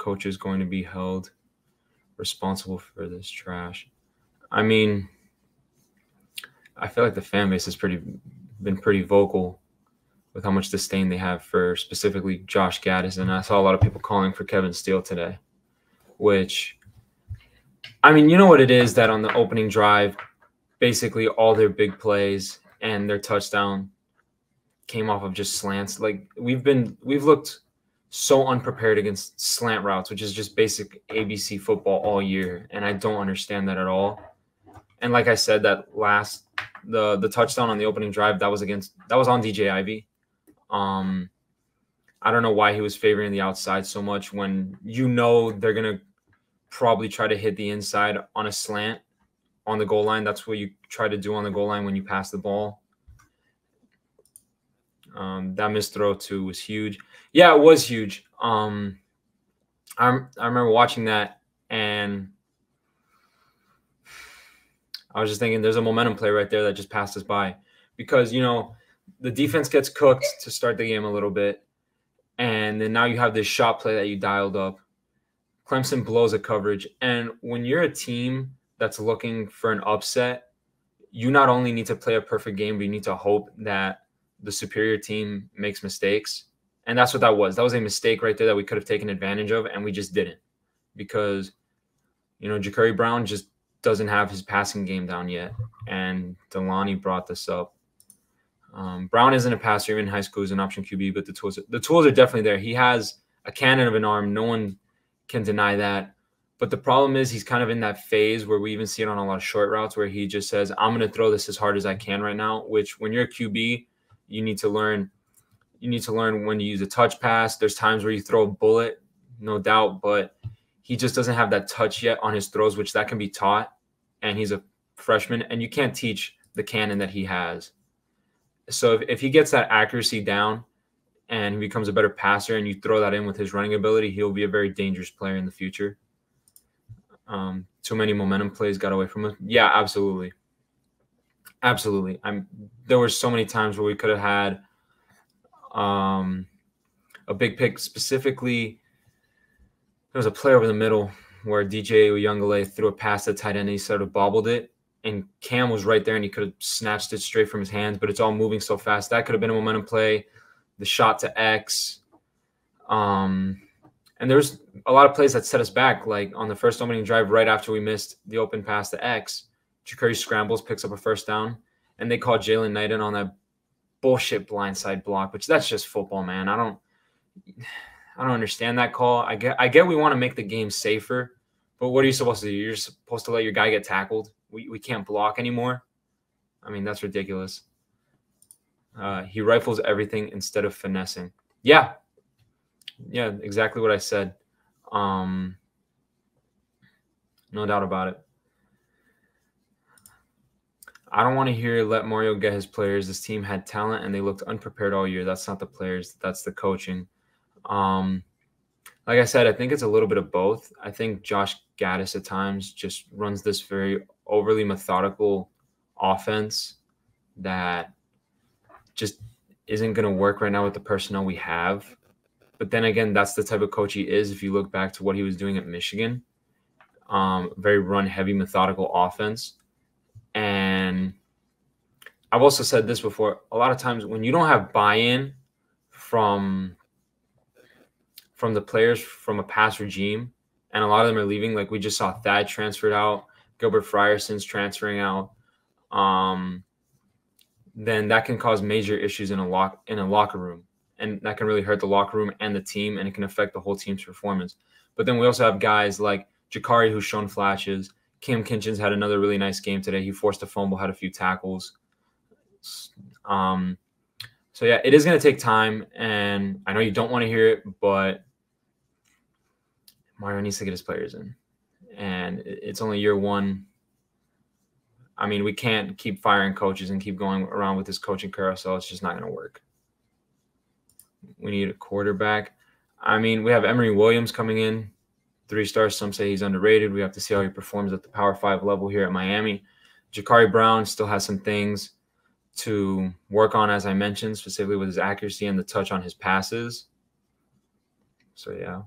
coach is going to be held responsible for this trash. I mean, I feel like the fan base has been pretty vocal with how much disdain they have for specifically Josh Gattis. And I saw a lot of people calling for Kevin Steele today, which, I mean, you know what it is that on the opening drive, basically all their big plays and their touchdown came off of just slants. Like we've looked so unprepared against slant routes, which is just basic ABC football all year. And I don't understand that at all. And like I said, that the touchdown on the opening drive, that was on DJ Ivy. I don't know why he was favoring the outside so much when they're going to probably try to hit the inside on a slant on the goal line. That's what you try to do on the goal line when you pass the ball. That missed throw too was huge. Yeah, it was huge. I remember watching that and I was just thinking there's a momentum play right there that just passed us by because, the defense gets cooked to start the game a little bit. And then now you have this shot play that you dialed up. Clemson blows a coverage. And when you're a team that's looking for an upset, you not only need to play a perfect game, but you need to hope that the superior team makes mistakes. And that's what that was. That was a mistake right there that we could have taken advantage of, and we just didn't. Because, Ja'Cory Brown just doesn't have his passing game down yet. And Delani brought this up. Brown isn't a passer. Even in high school, he's an option QB, but the tools are definitely there. He has a cannon of an arm. No one can deny that. But the problem is he's kind of in that phase where we even see it on a lot of short routes where he just says, I'm going to throw this as hard as I can right now, which when you're a QB, you need to learn when to use a touch pass. There's times where you throw a bullet, no doubt, but he just doesn't have that touch yet on his throws, which that can be taught. And he's a freshman, and you can't teach the cannon that he has. So if he gets that accuracy down and he becomes a better passer and you throw that in with his running ability, he'll be a very dangerous player in the future. Too many momentum plays got away from him. Yeah, absolutely. Absolutely. There were so many times where we could have had a big pick. Specifically, there was a play over the middle where DJ Uyunglele threw a pass to tight end and he sort of bobbled it. And Cam was right there, and he could have snatched it straight from his hands, but it's all moving so fast. That could have been a momentum play. The shot to X. And there's a lot of plays that set us back, like on the first opening drive right after we missed the open pass to X. Ja'Cory scrambles, picks up a first down, and they call Jalen Knight in on that bullshit blindside block, which that's just football, man. I don't understand that call. I get we want to make the game safer, but what are you supposed to do? You're supposed to let your guy get tackled? We can't block anymore. I mean, that's ridiculous. He rifles everything instead of finessing. Yeah, exactly what I said. No doubt about it. I don't want to hear let Mario get his players. This team had talent and they looked unprepared all year. That's not the players. That's the coaching. Like I said, I think it's a little bit of both. I think Josh Gattis at times just runs this very overly methodical offense that just isn't going to work right now with the personnel we have. But then again, that's the type of coach he is. If you look back to what he was doing at Michigan, very run-heavy, methodical offense. And I've also said this before, a lot of times when you don't have buy-in from the players from a past regime, and a lot of them are leaving, like we just saw Thad transferred out, Gilbert Fryerson's transferring out, then that can cause major issues in a locker room. And that can really hurt the locker room and the team, and it can affect the whole team's performance. But then we also have guys like Ja'Cory who's shown flashes. Cam Kinchins had another really nice game today. He forced a fumble, had a few tackles. So, yeah, it is going to take time, and I know you don't want to hear it, but Mario needs to get his players in. And it's only year one. I mean, we can't keep firing coaches and keep going around with this coaching carousel. It's just not going to work. We need a quarterback. I mean, we have Emory Williams coming in, 3 stars. Some say he's underrated. We have to see how he performs at the Power 5 level here at Miami. Ja'Cory Brown still has some things to work on, as I mentioned, specifically with his accuracy and the touch on his passes. So, yeah.